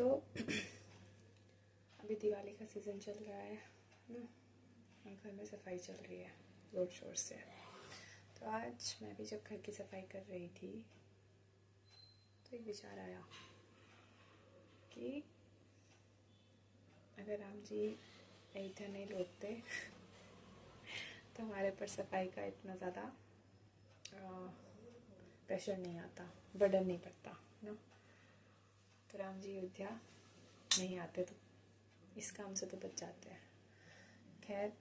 तो अभी दिवाली का सीज़न चल रहा है ना, और घर में सफाई चल रही है जोर शोर से। तो आज मैं भी जब घर की सफाई कर रही थी तो एक विचार आया कि अगर राम जी अयोध्या नहीं लौटते तो हमारे पर सफाई का इतना ज़्यादा प्रेशर नहीं आता, बर्डन नहीं पड़ता ना। तो राम जी अयोध्या नहीं आते तो इस काम से तो बच जाते हैं। खैर,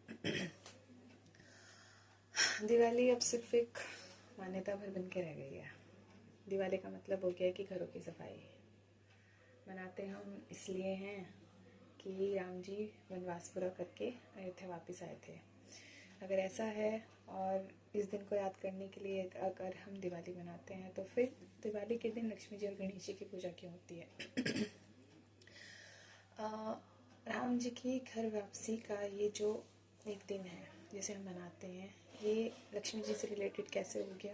दिवाली अब सिर्फ एक मान्यता भर बन के रह गई है। दिवाली का मतलब हो गया है कि घरों की सफाई मनाते हम इसलिए हैं कि राम जी वनवास पूरा करके अयोध्या वापस आए थे। अगर ऐसा है और इस दिन को याद करने के लिए अगर हम दिवाली मनाते हैं तो फिर दिवाली के दिन लक्ष्मी जी और गणेश जी की पूजा क्यों होती है? राम जी की घर वापसी का ये जो एक दिन है जिसे हम मनाते हैं, ये लक्ष्मी जी से रिलेटेड कैसे हो गया,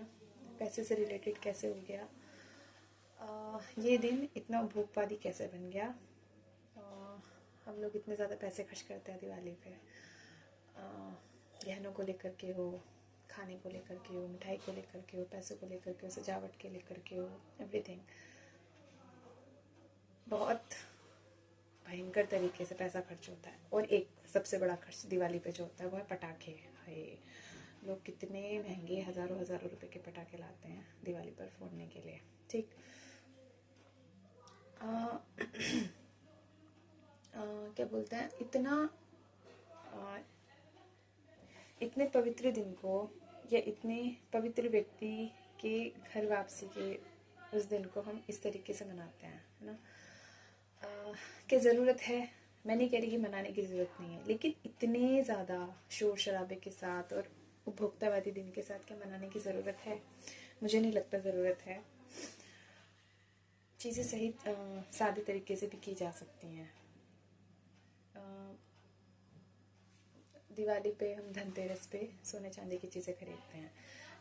पैसे से रिलेटेड कैसे हो गया, ये दिन इतना उपभोगवादी कैसे बन गया। हम लोग इतने ज़्यादा पैसे खर्च करते हैं दिवाली पे, गहनों को लेकर के हो, खाने को लेकर के हो, मिठाई को लेकर के हो, पैसों को लेकर के हो, सजावट के लेकर के हो, एवरीथिंग। बहुत भयंकर तरीके से पैसा खर्च होता है। और एक सबसे बड़ा खर्च दिवाली पे जो होता है वो है पटाखे। हाय, लोग कितने महंगे हज़ारों रुपए के पटाखे लाते हैं दिवाली पर फोड़ने के लिए। ठीक, क्या बोलते हैं, इतने पवित्र दिन को या इतने पवित्र व्यक्ति के घर वापसी के उस दिन को हम इस तरीके से मनाते हैं, है ना। क्या ज़रूरत है? मैं नहीं कह रही कि मनाने की ज़रूरत नहीं है, लेकिन इतने ज़्यादा शोर शराबे के साथ और उपभोक्तावादी दिन के साथ क्या मनाने की ज़रूरत है? मुझे नहीं लगता ज़रूरत है। चीज़ें सही सादे तरीके से भी की जा सकती हैं। दिवाली पे हम धनतेरस पे सोने चांदी की चीज़ें खरीदते हैं।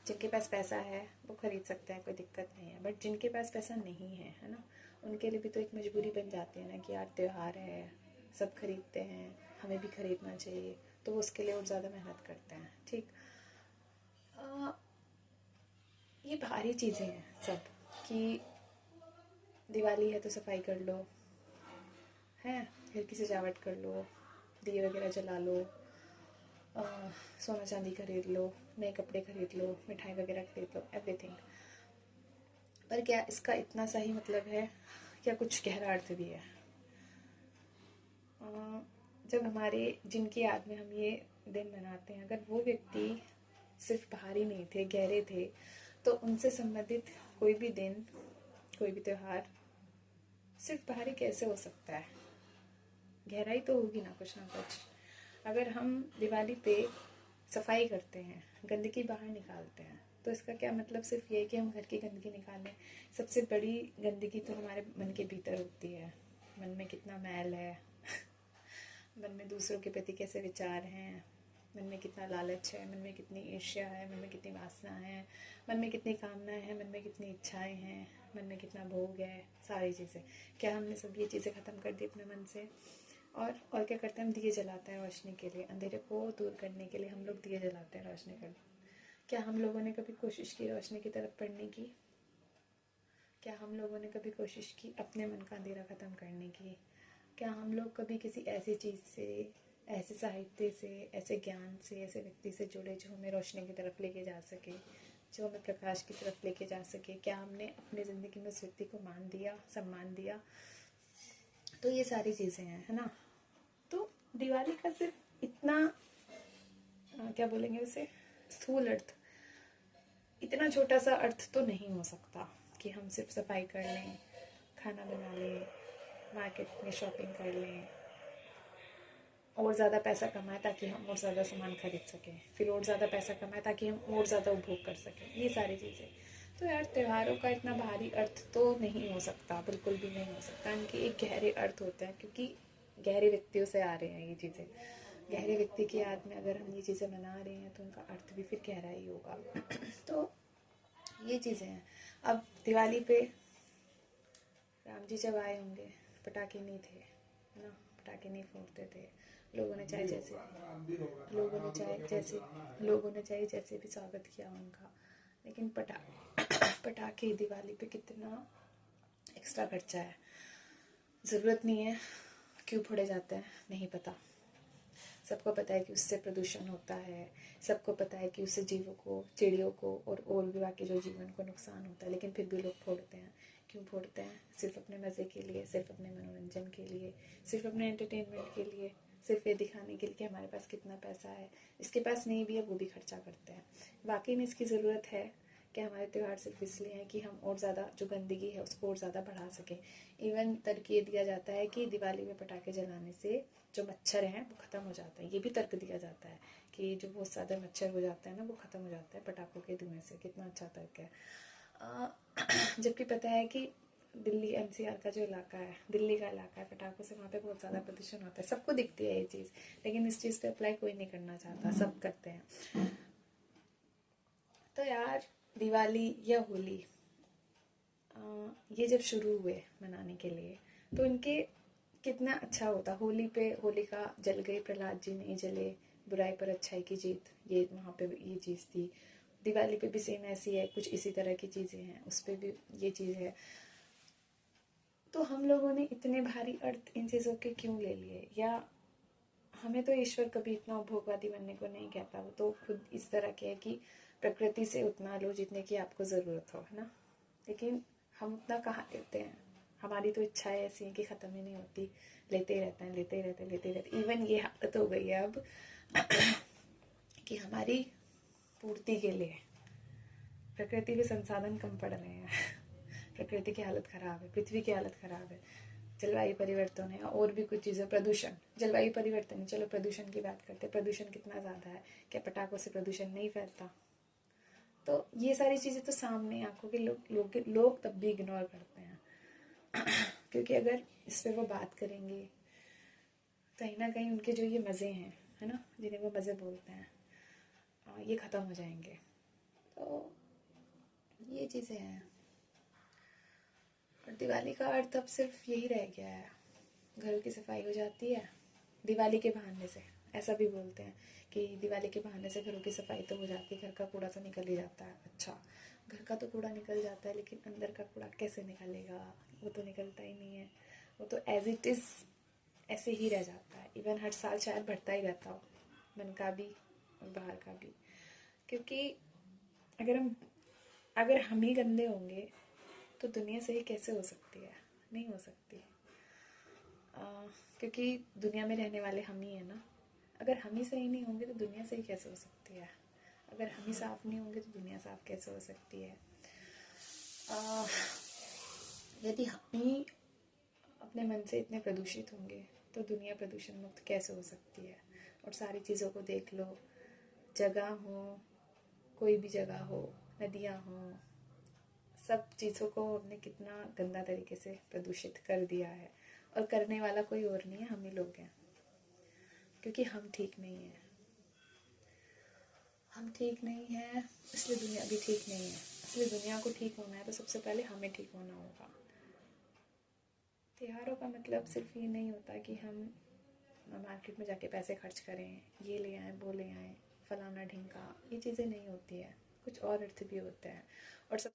जिनके पास पैसा है वो खरीद सकते हैं, कोई दिक्कत नहीं है। बट जिनके पास पैसा नहीं है ना, उनके लिए भी तो एक मजबूरी बन जाती है ना कि यार त्यौहार है, सब खरीदते हैं, हमें भी खरीदना चाहिए, तो वो उसके लिए और ज़्यादा मेहनत करते हैं। ठीक, ये भारी चीज़ें हैं सब कि दिवाली है तो सफाई कर लो, है, घर की सजावट कर लो, दिए वगैरह जला लो, सोना चांदी खरीद लो, नए कपड़े खरीद लो, मिठाई वगैरह खरीद लो, एवरीथिंग। पर क्या इसका इतना सा ही मतलब है? क्या कुछ गहरा अर्थ भी है? जब हमारे जिनकी याद में हम ये दिन मनाते हैं, अगर वो व्यक्ति सिर्फ बाहरी नहीं थे, गहरे थे, तो उनसे संबंधित कोई भी दिन, कोई भी त्यौहार सिर्फ बाहरी कैसे हो सकता है? गहराई तो होगी ना, कुछ ना कुछ। अगर हम दिवाली पे सफाई करते हैं, गंदगी बाहर निकालते हैं, तो इसका क्या मतलब सिर्फ ये है कि हम घर की गंदगी निकालें? सबसे बड़ी गंदगी तो हमारे मन के भीतर होती है। मन में कितना मैल है मन में दूसरों के प्रति कैसे विचार हैं, मन में कितना लालच है, मन में कितनी ईर्ष्या है, मन में कितनी वासना है, मन में कितनी कामनाएं हैं, मन में कितनी इच्छाएं हैं, मन में कितना भोग है, सारी चीज़ें। क्या हमने सब ये चीज़ें ख़त्म कर दी अपने मन से? और क्या करते हैं, हम दिए जलाते हैं रोशनी के लिए, अंधेरे को दूर करने के लिए हम लोग दिए जलाते हैं रोशनी के लिए। क्या हम लोगों ने कभी कोशिश की रोशनी की तरफ बढ़ने की? क्या हम लोगों ने कभी कोशिश की अपने मन का अंधेरा ख़त्म करने की? क्या हम लोग कभी किसी ऐसी चीज़ से, ऐसे साहित्य से, ऐसे ज्ञान से, ऐसे व्यक्ति से जुड़े जो हमें रोशनी की तरफ लेके जा सके, जो हमें प्रकाश की तरफ लेके जा सके? क्या हमने अपनी ज़िंदगी में उस व्यक्ति को मान दिया, सम्मान दिया? तो ये सारी चीज़ें हैं, है ना। तो दिवाली का सिर्फ इतना क्या बोलेंगे उसे, स्थूल अर्थ, इतना छोटा सा अर्थ तो नहीं हो सकता कि हम सिर्फ सफाई कर लें, खाना बना लें, मार्केट में शॉपिंग कर लें, और ज़्यादा पैसा कमाएं ताकि हम और ज़्यादा सामान खरीद सकें, फिर और ज़्यादा पैसा कमाएं ताकि हम और ज़्यादा उपभोग कर सकें, ये सारी चीज़ें। तो यार त्योहारों का इतना भारी अर्थ तो नहीं हो सकता, बिल्कुल भी नहीं हो सकता। इनके एक गहरे अर्थ होते हैं, क्योंकि गहरे व्यक्तियों से आ रहे हैं ये चीज़ें। गहरे व्यक्ति की याद में अगर हम ये चीज़ें मना रहे हैं तो उनका अर्थ भी फिर गहरा ही होगा। तो ये चीज़ें हैं। अब दिवाली पे राम जी जब आए होंगे पटाखे नहीं थे, है ना, पटाखे नहीं फोड़ते थे। लोगों ने चाहे जैसे भी स्वागत किया उनका। लेकिन पटाखे दिवाली पे कितना एक्स्ट्रा खर्चा है, ज़रूरत नहीं है, क्यों फोड़े जाते हैं नहीं पता। सबको पता है कि उससे प्रदूषण होता है, सबको पता है कि उससे जीवों को, चिड़ियों को और भी बाकी जो जीवन को नुकसान होता है, लेकिन फिर भी लोग फोड़ते हैं। क्यों फोड़ते हैं? सिर्फ अपने मज़े के लिए, सिर्फ अपने मनोरंजन के लिए, सिर्फ अपने एंटरटेनमेंट के लिए, सिर्फ ये दिखाने के लिए कि हमारे पास कितना पैसा है। इसके पास नहीं भी है वो भी खर्चा करते हैं। वाकई में इसकी ज़रूरत है कि हमारे त्यौहार सिर्फ इसलिए हैं कि हम और ज़्यादा जो गंदगी है उसको और ज़्यादा बढ़ा सकें। इवन तर्क ये दिया जाता है कि दिवाली में पटाखे जलाने से जो मच्छर हैं वो ख़त्म हो जाता है। ये भी तर्क दिया जाता है कि जो बहुत ज़्यादा मच्छर हो जाता है ना वो ख़त्म हो जाता है पटाखों के धुएं से। कितना अच्छा तर्क है। जबकि पता है कि दिल्ली एनसीआर का जो इलाका है, दिल्ली का इलाका है, पटाखों से वहाँ पे बहुत ज़्यादा प्रदूषण होता है। सबको दिखती है ये चीज़, लेकिन इस चीज़ पे अप्लाई कोई नहीं करना चाहता, सब करते हैं। तो यार दिवाली या होली ये जब शुरू हुए मनाने के लिए तो इनके कितना अच्छा होता। होली पे होलिका जल गई, प्रहलाद जी नहीं जले, बुराई पर अच्छाई की जीत, ये वहाँ पे ये चीज़ थी। दिवाली पे भी सेम ऐसी है, कुछ इसी तरह की चीज़ें हैं, उस पर भी ये चीज़ है। तो हम लोगों ने इतने भारी अर्थ इन चीज़ों के क्यों ले लिए? या हमें तो ईश्वर कभी इतना उपभोगवादी बनने को नहीं कहता, वो तो खुद इस तरह के है कि प्रकृति से उतना लो जितने की आपको ज़रूरत हो, है ना। लेकिन हम उतना कहाँ लेते हैं? हमारी तो इच्छाएं ऐसी हैं कि ख़त्म ही नहीं होती, लेते ही रहते हैं, लेते ही रहते हैं, लेते ही रहते। इवन ये हालत हो गई है अब कि हमारी पूर्ति के लिए प्रकृति के संसाधन कम पड़ रहे हैं प्रकृति की हालत ख़राब है, पृथ्वी की हालत ख़राब है, जलवायु परिवर्तन है और भी कुछ चीज़ें, प्रदूषण, जलवायु परिवर्तन है, चलो प्रदूषण की बात करते हैं। प्रदूषण कितना ज़्यादा है, क्या पटाखों से प्रदूषण नहीं फैलता? तो ये सारी चीज़ें तो सामने आंखों के लोग तब भी इग्नोर करते हैं क्योंकि अगर इस पर वो बात करेंगे कहीं ना कहीं उनके जो ये मज़े हैं, है ना, जिन्हें वो मज़े बोलते हैं, ये ख़त्म हो जाएंगे। तो ये चीज़ें हैं। और दिवाली का अर्थ अब सिर्फ यही रह गया है, घरों की सफाई हो जाती है दिवाली के बहाने से। ऐसा भी बोलते हैं कि दिवाली के बहाने से घरों की सफाई तो हो जाती है, घर का कूड़ा तो निकल ही जाता है। अच्छा, घर का तो कूड़ा निकल जाता है, लेकिन अंदर का कूड़ा कैसे निकलेगा? वो तो निकलता ही नहीं है, वो तो एज इट इज़ ऐसे ही रह जाता है। इवन हर साल शायद बढ़ता ही रहता हो, मन का भी और बाहर का भी। क्योंकि अगर हम ही गंदे होंगे तो दुनिया सही कैसे हो सकती है? नहीं हो सकती। क्योंकि दुनिया में रहने वाले हम ही हैं ना। अगर हम ही सही नहीं होंगे तो दुनिया सही कैसे हो सकती है? अगर हम ही साफ नहीं होंगे तो दुनिया साफ कैसे हो सकती है? यदि हम ही अपने मन से इतने प्रदूषित होंगे तो दुनिया प्रदूषण मुक्त कैसे हो सकती है? और सारी चीज़ों को देख लो, जगह हो, कोई भी जगह हो, नदियाँ हो, सब चीज़ों को हमने कितना गंदा तरीके से प्रदूषित कर दिया है। और करने वाला कोई और नहीं है, हम ही लोग हैं। क्योंकि हम ठीक नहीं हैं, हम ठीक नहीं हैं, इसलिए दुनिया भी ठीक नहीं है। इसलिए दुनिया को ठीक होना है तो सबसे पहले हमें ठीक होना होगा। त्योहारों का मतलब सिर्फ ये नहीं होता कि हम मार्केट में जाके पैसे खर्च करें, ये ले आएँ, वो ले आएँ, फलाना ढिंका, ये चीज़ें नहीं होती है। कुछ और अर्थ भी होते हैं। और सब